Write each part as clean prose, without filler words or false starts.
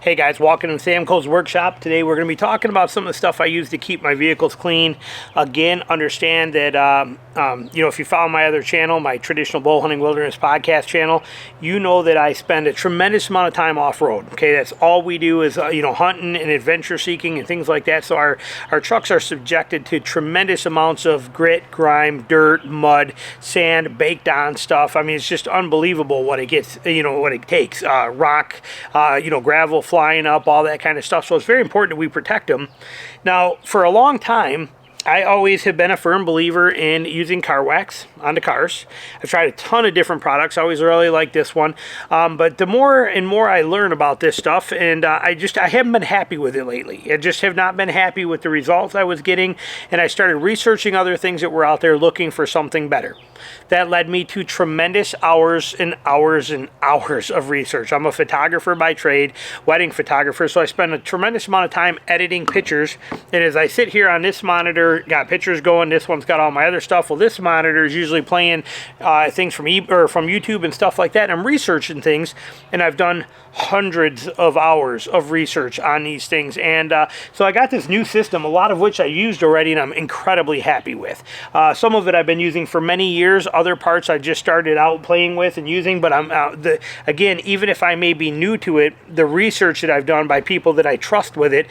Hey guys, welcome to Samco's Workshop. Today we're going to be talking about some of the stuff I use to keep my vehicles clean. Again, understand that if you follow my other channel, my traditional Bowhunting Wilderness podcast channel, you know that I spend a tremendous amount of time off-road. Okay, that's all we do is hunting and adventure seeking and things like that. So our trucks are subjected to tremendous amounts of grit, grime, dirt, mud, sand, baked on stuff. I mean, it's just unbelievable what it gets. What it takes. Rock, gravel flying up, all that kind of stuff. So it's very important that we protect them. Now, for a long time, I always have been a firm believer in using car wax on the cars. I've tried a ton of different products. I always really like this one. But the more and more I learn about this stuff, and I haven't been happy with it lately. I just have not been happy with the results I was getting, and I started researching other things that were out there looking for something better. That led me to tremendous hours and hours and hours of research. I'm a photographer by trade, wedding photographer, so I spend a tremendous amount of time editing pictures. And as I sit here on this monitor, got pictures going, this one's got all my other stuff. Well, this monitor is usually playing things from YouTube and stuff like that. And I'm researching things, and I've done hundreds of hours of research on these things. And so I got this new system, a lot of which I used already, and I'm incredibly happy with. Some of it I've been using for many years. Other parts I just started out playing with and using, but again, even if I may be new to it, the research that I've done by people that I trust with it,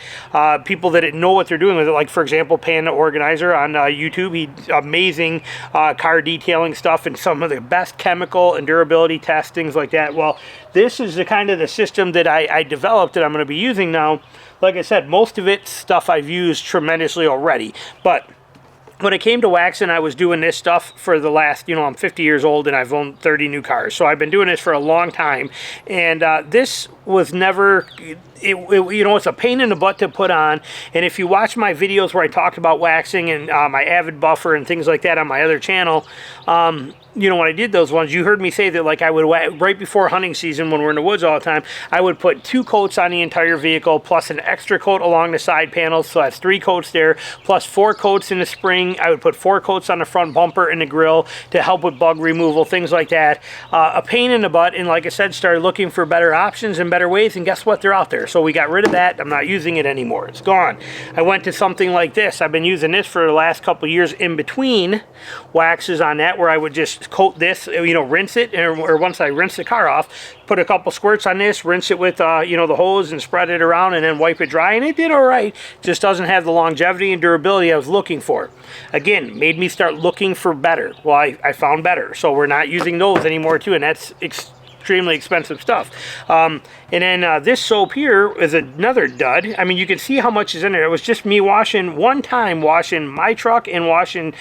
people that know what they're doing with it, like for example Panda Organizer on YouTube, he's amazing car detailing stuff and some of the best chemical and durability tests, things like that. Well, this is the kind of the system that I developed that I'm going to be using now. Like I said, most of it stuff I've used tremendously already, but when it came to waxing, I was doing this stuff for the last, I'm 50 years old and I've owned 30 new cars. So I've been doing this for a long time. And this was never, it's a pain in the butt to put on. And if you watch my videos where I talked about waxing and my Avid buffer and things like that on my other channel, when I did those ones, you heard me say that, like, I would, right before hunting season when we're in the woods all the time, I would put 2 coats on the entire vehicle plus an extra coat along the side panels. So that's 3 coats there, plus 4 coats in the spring. I would put 4 coats on the front bumper and the grill to help with bug removal, things like that. A pain in the butt, and like I said, started looking for better options and better ways, and guess what? They're out there. So we got rid of that. I'm not using it anymore. It's gone. I went to something like this. I've been using this for the last couple of years in between waxes on that, where I would just coat this, rinse it, or once I rinse the car off, put a couple squirts on this, rinse it with the hose and spread it around, and then wipe it dry, and it did all right. Just doesn't have the longevity and durability I was looking for. Again, made me start looking for better. Well, I found better, so we're not using those anymore too, and that's extremely expensive stuff. And then this soap here is another dud. I mean, you can see how much is in there. It was just me washing my truck and washing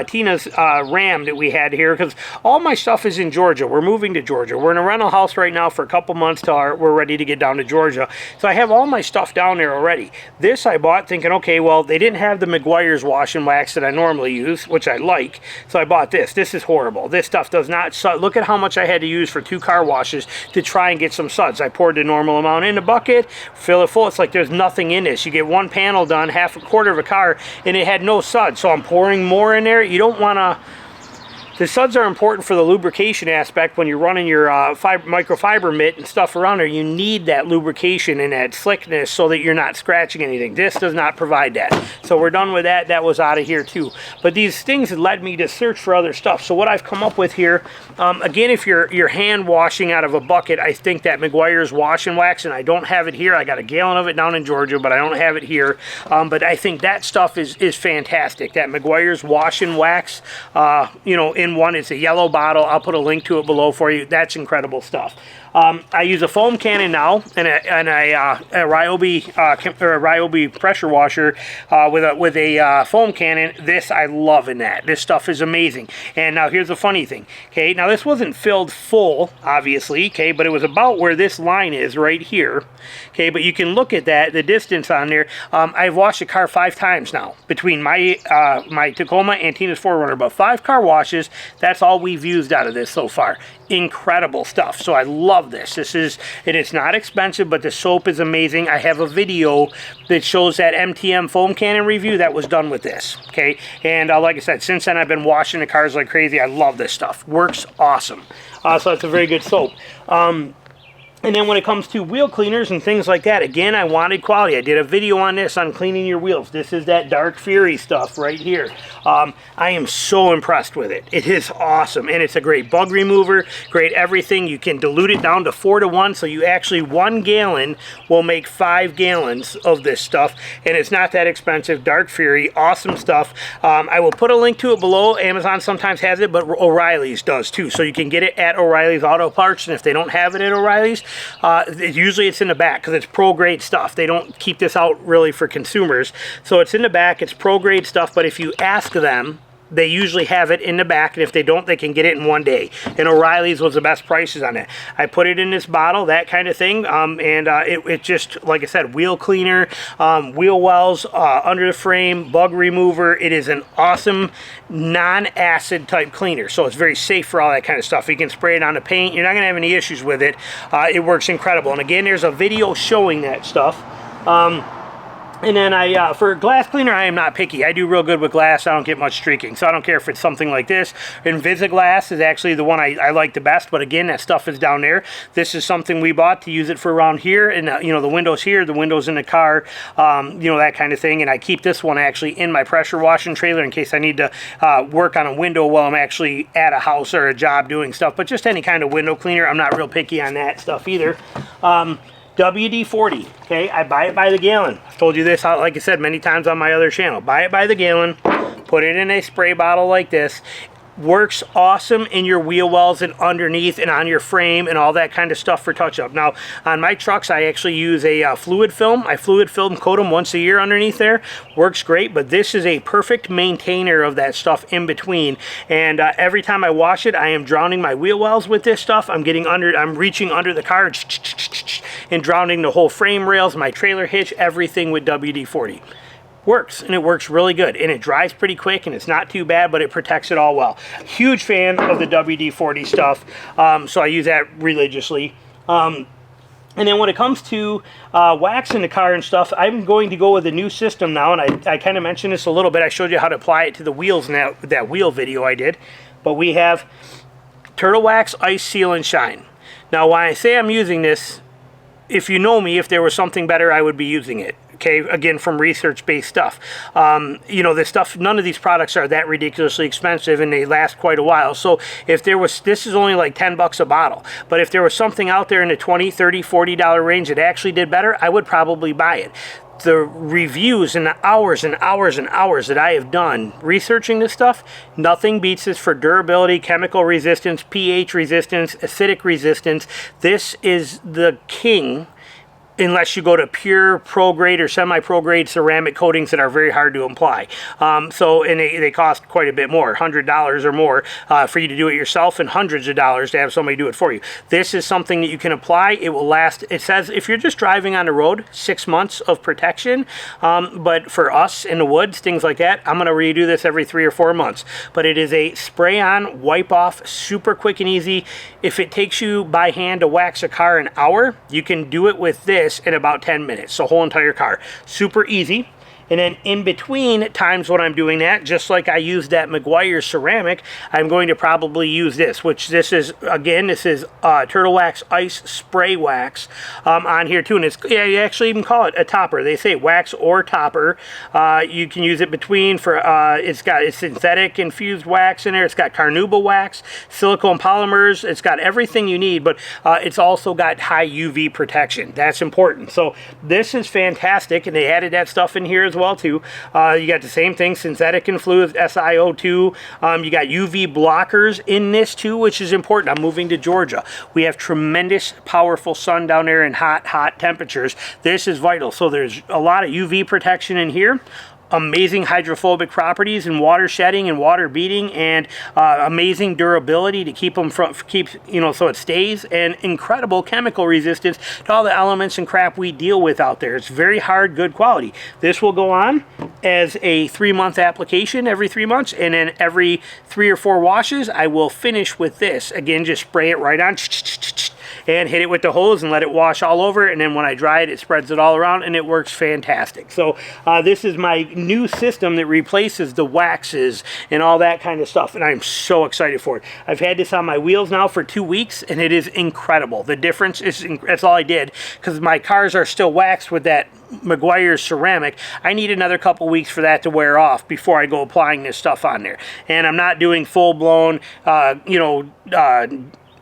Tina's Ram that we had here, because all my stuff is in Georgia. We're moving to Georgia. We're in a rental house right now for a couple months till we're ready to get down to Georgia. So I have all my stuff down there already. This I bought thinking, okay, well, they didn't have the Mcguire's wash and wax that I normally use, which I like. So I bought this. This is horrible. This stuff does not suds. Look at how much I had to use for 2 car washes to try and get some suds. I poured the normal amount in the bucket, fill it full. It's like there's nothing in this. You get 1 panel done, half a quarter of a car, and it had no suds. So I'm pouring more in there. You don't want to. The suds are important for the lubrication aspect when you're running your microfiber mitt and stuff around there. You need that lubrication and that slickness so that you're not scratching anything. This does not provide that. So we're done with that. That was out of here too. But these things led me to search for other stuff. So what I've come up with here, again, if you're hand washing out of a bucket, I think that Meguiar's wash and wax, and I don't have it here. I got a gallon of it down in Georgia, but I don't have it here. But I think that stuff is fantastic. That Meguiar's wash and wax, in one, it's a yellow bottle. I'll put a link to it below for you. That's incredible stuff. I use a foam cannon now and a Ryobi pressure washer with a foam cannon. This I love in that. This stuff is amazing. And now here's the funny thing. Okay, now this wasn't filled full, obviously. Okay, but it was about where this line is right here. Okay, but you can look at that, the distance on there. I've washed the car 5 times now between my Tacoma and Tina's 4Runner, but 5 car washes. That's all we've used out of this so far. Incredible stuff. So I love this. And it's not expensive, but the soap is amazing. I have a video that shows that MTM foam cannon review that was done with this. Okay, and like I said, since then I've been washing the cars like crazy. I love this stuff. Works awesome. So it's a very good soap. And then when it comes to wheel cleaners and things like that, again, I wanted quality. I did a video on this, on cleaning your wheels. This is that Dark Fury stuff right here. I am so impressed with it. It is awesome, and it's a great bug remover, great everything. You can dilute it down to 4-to-1, so you actually, 1 gallon will make 5 gallons of this stuff, and it's not that expensive. Dark Fury, awesome stuff. I will put a link to it below. Amazon sometimes has it, but O'Reilly's does too, so you can get it at O'Reilly's Auto Parts, and if they don't have it at O'Reilly's, usually it's in the back because it's pro-grade stuff. They don't keep this out really for consumers, so it's in the back. It's pro-grade stuff, but if you ask them, they usually have it in the back, and if they don't, they can get it in 1 day. And O'Reilly's was the best prices on it. I put it in this bottle, that kind of thing, it just, like I said, wheel cleaner, wheel wells, under the frame, bug remover. It is an awesome non-acid type cleaner, so it's very safe for all that kind of stuff. You can spray it on the paint. You're not going to have any issues with it. It works incredible. And again, there's a video showing that stuff. And then for glass cleaner, I am not picky. I do real good with glass. I don't get much streaking, so I don't care if it's something like this. Invisiglass is actually the one I like the best, but again, that stuff is down there. This is something we bought to use it for around here, and you know, the windows here, the windows in the car, you know, that kind of thing. And I keep this one actually in my pressure washing trailer in case I need to work on a window while I'm actually at a house or a job doing stuff. But just any kind of window cleaner, I'm not real picky on that stuff either. WD-40, okay, I buy it by the gallon. I've told you this, like I said, many times on my other channel. Buy it by the gallon, put it in a spray bottle like this. Works awesome in your wheel wells and underneath and on your frame and all that kind of stuff for touch-up. Now, on my trucks, I actually use a fluid film. I fluid film coat them once a year underneath there. Works great, but this is a perfect maintainer of that stuff in between. And every time I wash it, I am drowning my wheel wells with this stuff. I'm reaching under the car and drowning the whole frame rails, my trailer hitch, everything with WD-40. Works, and it works really good, and it dries pretty quick, and it's not too bad, but it protects it all well. Huge fan of the WD-40 stuff, so I use that religiously. And then when it comes to wax in the car and stuff, I'm going to go with a new system now, and I kind of mentioned this a little bit. I showed you how to apply it to the wheels in that wheel video I did, but we have Turtle Wax Ice Seal and Shine. Now, when I say I'm using this, if you know me, if there was something better, I would be using it. Okay, again, from research-based stuff. You know, this stuff, none of these products are that ridiculously expensive, and they last quite a while. So if there was, this is only like 10 bucks a bottle, but if there was something out there in the $20, $30, $40 range that actually did better, I would probably buy it. The reviews and the hours and hours and hours that I have done researching this stuff, nothing beats this for durability, chemical resistance, pH resistance, acidic resistance. This is the king, unless you go to pure pro-grade or semi-pro-grade ceramic coatings that are very hard to apply. And they cost quite a bit more, $100 or more for you to do it yourself, and hundreds of dollars to have somebody do it for you. This is something that you can apply. It will last, it says, if you're just driving on the road, 6 months of protection. But for us in the woods, things like that, I'm going to redo this every 3 or 4 months. But it is a spray-on, wipe-off, super quick and easy. If it takes you by hand to wax a car an hour, you can do it with this in about 10 minutes, the whole entire car. Super easy. And then in between times when I'm doing that, just like I used that Mcguire ceramic, I'm going to probably use this, which this is, again, this is Turtle Wax Ice Spray Wax on here too. And it's, yeah, you actually even call it a topper. They say wax or topper. You can use it between for, it's synthetic infused wax in there. It's got carnauba wax, silicone polymers. It's got everything you need, but it's also got high UV protection. That's important. So this is fantastic, and they added that stuff in here as well too. You got the same thing, synthetic infused SiO2. You got UV blockers in this too, which is important. I'm moving to Georgia. We have tremendous, powerful sun down there and hot temperatures. This is vital. So there's a lot of UV protection in here. Amazing hydrophobic properties and water shedding and water beating, and amazing durability to keep them from, you know, so it stays, and incredible chemical resistance to all the elements and crap we deal with out there. It's very hard, good quality. This will go on as a 3-month application every 3 months, and then every 3 or 4 washes I will finish with this. Again, just spray it right on, and hit it with the hose and let it wash all over, and then when I dry it, it spreads it all around, and it works fantastic. So this is my new system that replaces the waxes and all that kind of stuff, and I'm so excited for it. I've had this on my wheels now for 2 weeks, and it is incredible. The difference is, that's all I did, because my cars are still waxed with that Mcguire ceramic. I need another couple weeks for that to wear off before I go applying this stuff on there. And I'm not doing full-blown,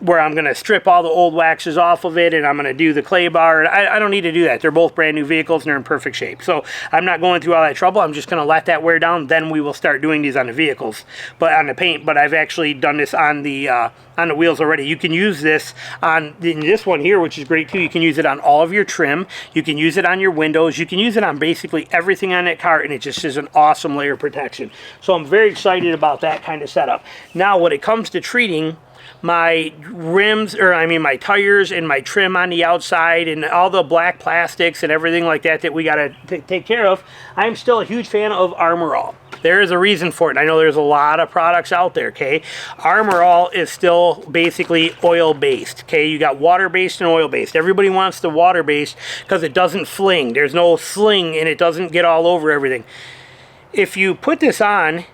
where I'm going to strip all the old waxes off of it and I'm going to do the clay bar. I don't need to do that. They're both brand new vehicles and they're in perfect shape. So I'm not going through all that trouble. I'm just going to let that wear down. Then we will start doing these on the vehicles, but on the paint. But I've actually done this on the wheels already. You can use this on this one here, which is great too. You can use it on all of your trim. You can use it on your windows. You can use it on basically everything on that car, and it just is an awesome layer of protection. So I'm very excited about that kind of setup. Now, when it comes to treating my rims, or I mean my tires and my trim on the outside and all the black plastics and everything like that that we got to take care of, I'm still a huge fan of Armor All. There is a reason for it. I know there's a lot of products out there, okay? Armor All is still basically oil-based, okay? You got water-based and oil-based. Everybody wants the water-based because it doesn't fling. There's no sling and it doesn't get all over everything. If you put this on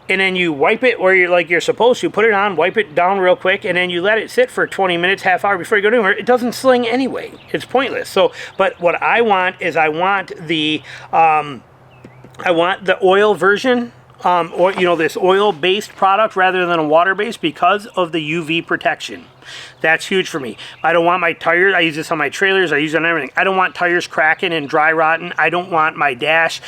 and then you wipe it where you're supposed to, put it on, wipe it down real quick, and then you let it sit for 20 minutes, half hour before you go anywhere, it doesn't sling anyway. It's pointless. So, but what I want is I want the oil version, or this oil-based product rather than a water-based, because of the UV protection. That's huge for me. I don't want my tires, I use this on my trailers, I use it on everything. I don't want tires cracking and dry rotting. I don't want my dash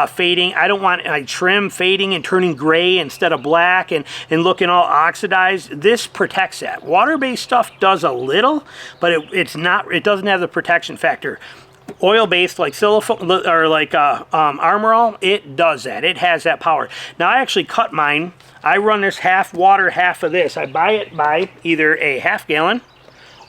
fading. I don't want my trim fading and turning gray instead of black and looking all oxidized. This protects that. Water-based stuff does a little, but it doesn't have the protection factor. Oil-based like silicone or like Armor All, it does that. It has that power. Now I actually cut mine. I run this half water, half of this. I buy it by either a half gallon,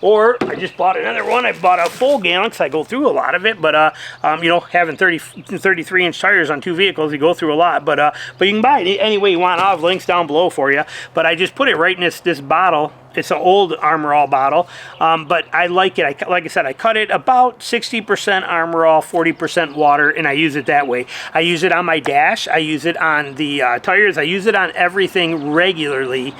or I just bought another one. I bought a full gallon because I go through a lot of it. But having 33-inch tires on 2 vehicles, you go through a lot. But you can buy it any way you want. I'll have links down below for you. But I just put it right in this bottle. It's an old Armor All bottle, but I like it. Like I said, I cut it about 60% Armor All, 40% water, and I use it that way. I use it on my dash. I use it on the tires. I use it on everything regularly,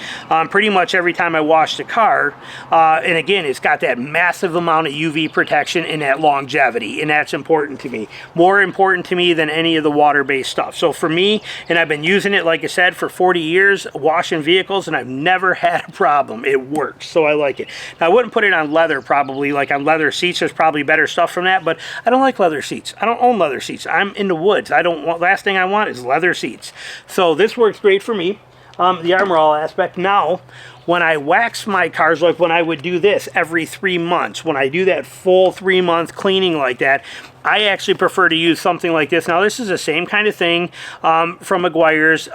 pretty much every time I wash the car. And again, it's got that massive amount of UV protection and that longevity, and that's important to me. More important to me than any of the water-based stuff. So for me, and I've been using it, like I said, for 40 years, washing vehicles, and I've never had a problem. It works, so I like it. Now I wouldn't put it on leather, probably like on leather seats. There's probably better stuff from that, but I don't like leather seats. I don't own leather seats. I'm in the woods. Last thing I want is leather seats. So this works great for me. The Armor All aspect. Now, when I wax my cars, like when I would do this every 3 months, when I do that full 3-month cleaning like that, I actually prefer to use something like this. Now, this is the same kind of thing from Meguiar's.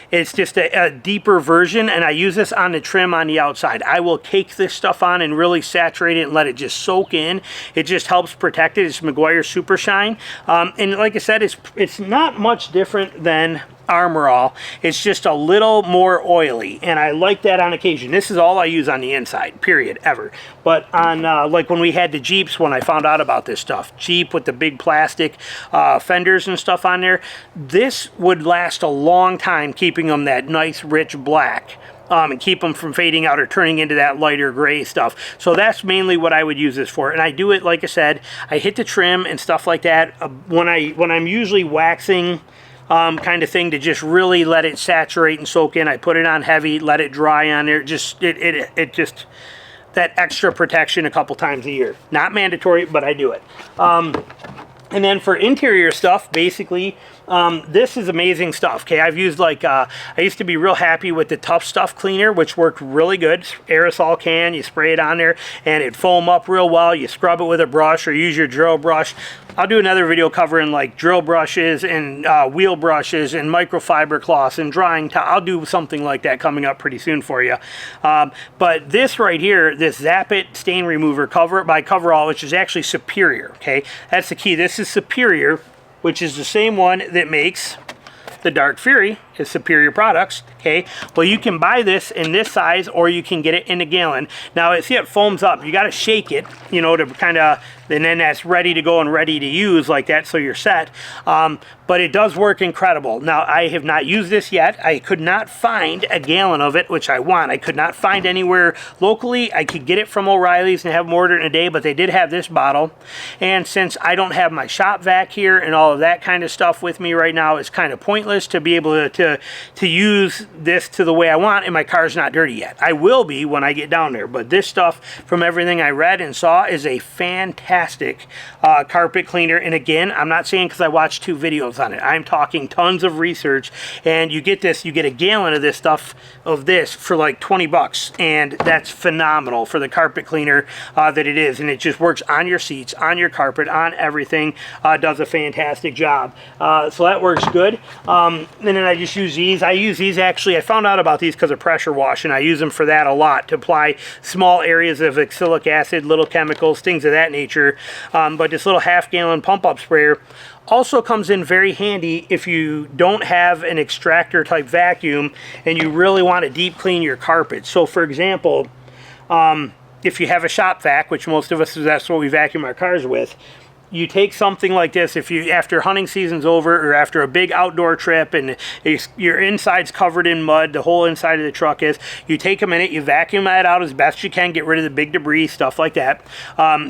It's just a deeper version, and I use this on the trim on the outside. I will cake this stuff on and really saturate it and let it just soak in. It just helps protect it. It's Meguiar Super Shine. And like I said, it's not much different than Armor All. It's just a little more oily, and I like that on occasion. This is all I use on the inside, period, ever. But on like when we had the Jeeps, when I found out about this stuff, Jeep with the big plastic fenders and stuff on there, this would last a long time, keeping them that nice rich black. And keep them from fading out or turning into that lighter gray stuff. So that's mainly what I would use this for. And I do it, like I said, I hit the trim and stuff like that when I'm usually waxing kind of thing, to just really let it saturate and soak in. I put it on heavy, let it dry on there. It just that extra protection a couple times a year. Not mandatory, but I do it. And then for interior stuff, basically, this is amazing stuff. Okay, I've used I used to be real happy with the Tough Stuff cleaner, which worked really good. Aerosol can, you spray it on there, and it foam up real well. You scrub it with a brush or use your drill brush. I'll do another video covering like drill brushes and wheel brushes and microfiber cloths and drying towel. I'll do something like that coming up pretty soon for you. But this right here, this Zap It stain remover by Coverall, which is actually superior. Okay, that's the key. This is superior, which is the same one that makes the Dark Fury is Superior Products, okay? Well, you can buy this in this size, or you can get it in a gallon. Now, see, it foams up. You got to shake it, you know, to kind of, and then that's ready to go and ready to use like that, so you're set. But it does work incredible. Now, I have not used this yet. I could not find a gallon of it, which I want. I could not find anywhere locally. I could get it from O'Reilly's and have them order it in a day, but they did have this bottle. And since I don't have my shop vac here and all of that kind of stuff with me right now, it's kind of pointless to be able to use this to the way I want, and my car's not dirty yet. I will be when I get down there, but this stuff, from everything I read and saw, is a fantastic carpet cleaner. And again, I'm not saying because I watched 2 videos on it. I'm talking tons of research, and you get this, you get a gallon of this stuff, for like 20 bucks, and that's phenomenal for the carpet cleaner that it is. And it just works on your seats, on your carpet, on everything. Does a fantastic job. So that works good. And then I just use these. I use these, actually, I found out about these because of pressure wash, and I use them for that a lot, to apply small areas of oxalic acid, little chemicals, things of that nature. But this little half-gallon pump-up sprayer also comes in very handy if you don't have an extractor type vacuum and you really want to deep clean your carpet. So for example, if you have a shop vac, which most of us, that's what we vacuum our cars with, you take something like this, if you, after hunting season's over, or after a big outdoor trip and your inside's covered in mud, the whole inside of the truck is, you take a minute, you vacuum that out as best you can, get rid of the big debris, stuff like that.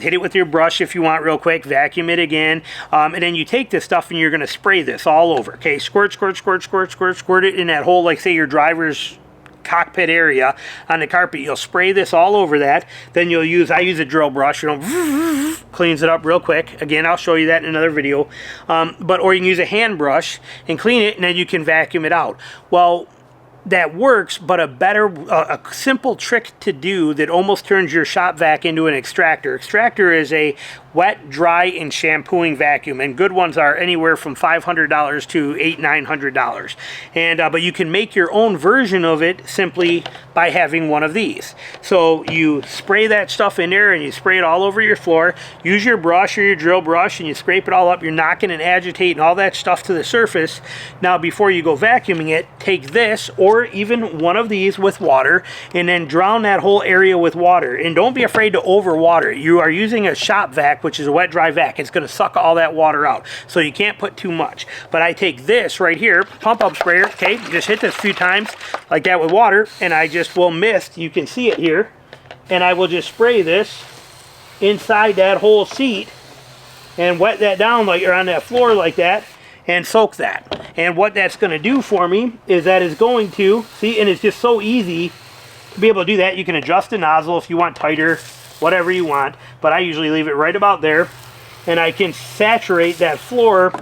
Hit it with your brush if you want real quick, vacuum it again, and then you take this stuff and you're going to spray this all over, okay? Squirt, squirt, squirt, squirt, squirt, squirt it in that whole, like say your driver's cockpit area on the carpet. You'll spray this all over that. Then you'll use, I use a drill brush, you know, cleans it up real quick. Again, I'll show you that in another video. Or you can use a hand brush and clean it, and then you can vacuum it out. Well, that works, but a simple trick to do that almost turns your shop vac into an extractor. Extractor is a wet, dry, and shampooing vacuum, and good ones are anywhere from $500 to $800–900. And but you can make your own version of it simply by having one of these. So you spray that stuff in there, and you spray it all over your floor. Use your brush or your drill brush, and you scrape it all up. You're knocking and agitating all that stuff to the surface. Now, before you go vacuuming it, take this or even one of these with water, and then drown that whole area with water. And don't be afraid to overwater it. You are using a shop vac, which is a wet dry vac. It's going to suck all that water out, so you can't put too much. But I take this right here, pump up sprayer, okay, just hit this a few times like that with water, and I just will mist, you can see it here, and I will just spray this inside that whole seat and wet that down like, or on that floor like that, and soak that. And what that's going to do for me is that is going to, see, and it's just so easy to be able to do that. You can adjust the nozzle if you want tighter, whatever you want, but I usually leave it right about there, and I can saturate that floor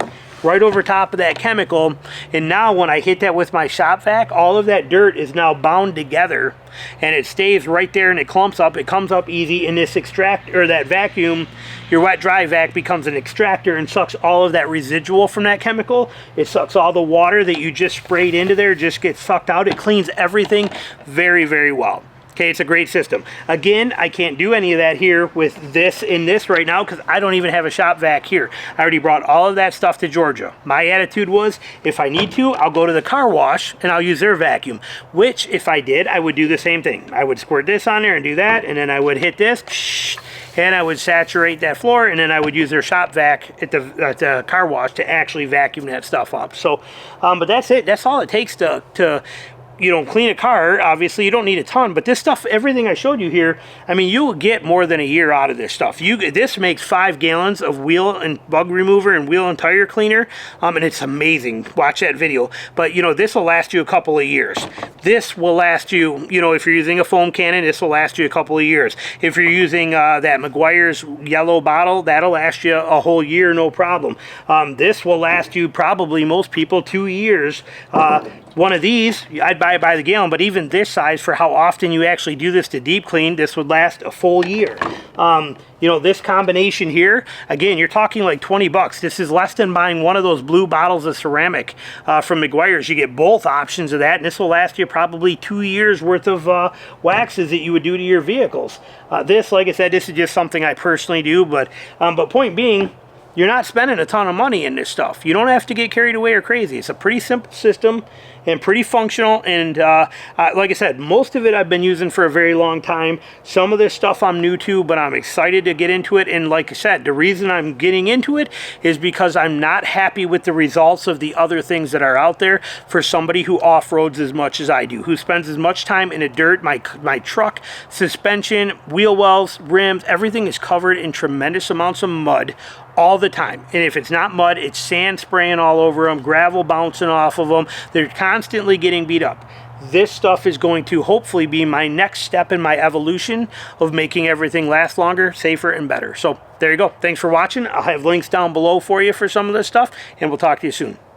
right over top of that chemical. And now when I hit that with my shop vac, all of that dirt is now bound together, and it stays right there, and it clumps up, it comes up easy, and this extractor, or that vacuum, your wet dry vac, becomes an extractor and sucks all of that residual from that chemical. It sucks all the water that you just sprayed into there, just gets sucked out. It cleans everything very, very well. Okay, it's a great system. Again, I can't do any of that here with this in this right now because I don't even have a shop vac here. I already brought all of that stuff to Georgia. My attitude was, if I need to, I'll go to the car wash and I'll use their vacuum, which if I did, I would do the same thing. I would squirt this on there and do that, and then I would hit this, and I would saturate that floor, and then I would use their shop vac at the car wash to actually vacuum that stuff up. So, but that's it. That's all it takes to you know, clean a car. Obviously, you don't need a ton, but this stuff, everything I showed you here, I mean, you'll get more than a year out of this stuff. This makes 5 gallons of wheel and bug remover and wheel and tire cleaner, and it's amazing. Watch that video. But, you know, this will last you a couple of years. This will last you, you know, if you're using a foam cannon, this will last you a couple of years. If you're using that Meguiar's yellow bottle, that'll last you a whole year, no problem. This will last you probably, most people, 2 years. One of these, I'd buy it by the gallon, but even this size, for how often you actually do this to deep clean, this would last a full year. You know, this combination here, again, you're talking like 20 bucks. This is less than buying one of those blue bottles of ceramic from Meguiar's. You get both options of that, and this will last you probably 2 years worth of waxes that you would do to your vehicles. This, like I said, this is just something I personally do, but point being, you're not spending a ton of money in this stuff. You don't have to get carried away or crazy. It's a pretty simple system and pretty functional, and like I said, most of it I've been using for a very long time. Some of this stuff I'm new to, but I'm excited to get into it. And like I said, the reason I'm getting into it is because I'm not happy with the results of the other things that are out there for somebody who off-roads as much as I do, who spends as much time in the dirt. My truck, suspension, wheel wells, rims, everything is covered in tremendous amounts of mud all the time. And if it's not mud, it's sand spraying all over them, gravel bouncing off of them. They're constantly getting beat up. This stuff is going to hopefully be my next step in my evolution of making everything last longer, safer, and better. So there you go. Thanks for watching. I'll have links down below for you for some of this stuff, and we'll talk to you soon.